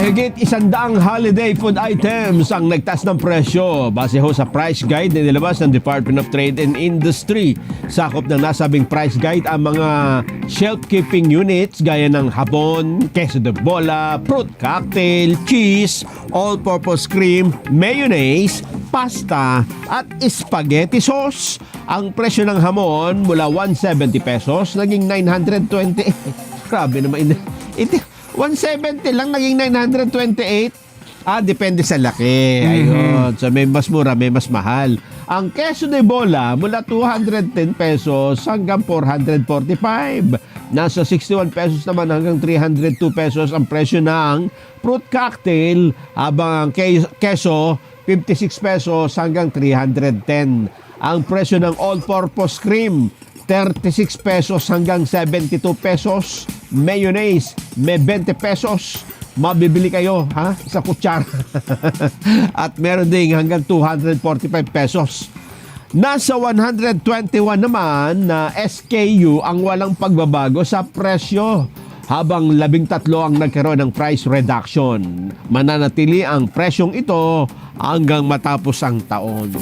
Mahigit 100 holiday food items ang nagtaas ng presyo base ho sa price guide na nilabas ng Department of Trade and Industry. Sakop ng nasabing price guide ang mga shelf-keeping units gaya ng habon, queso de bola, fruit cocktail, cheese, all-purpose cream, mayonnaise, pasta at spaghetti sauce. Ang presyo ng hamon mula 170 pesos naging 920. Grabe naman. 170 lang, naging 928. Depende sa laki. Ayun. So, may mas mura, may mas mahal. Ang queso de bola, mula 210 pesos hanggang 445. Nasa 61 pesos naman hanggang 302 pesos ang presyo ng fruit cocktail. Habang ang queso, 56 pesos hanggang 310. Ang presyo ng all-purpose cream, 36 pesos hanggang 72 pesos. Mayonnaise, may 20 pesos. Mabibili kayo sa kutsara. At meron ding hanggang 245 pesos. Nasa 121 naman na SKU ang walang pagbabago sa presyo. Habang 13 ang nagkaroon ng price reduction. Mananatili ang presyong ito hanggang matapos ang taon.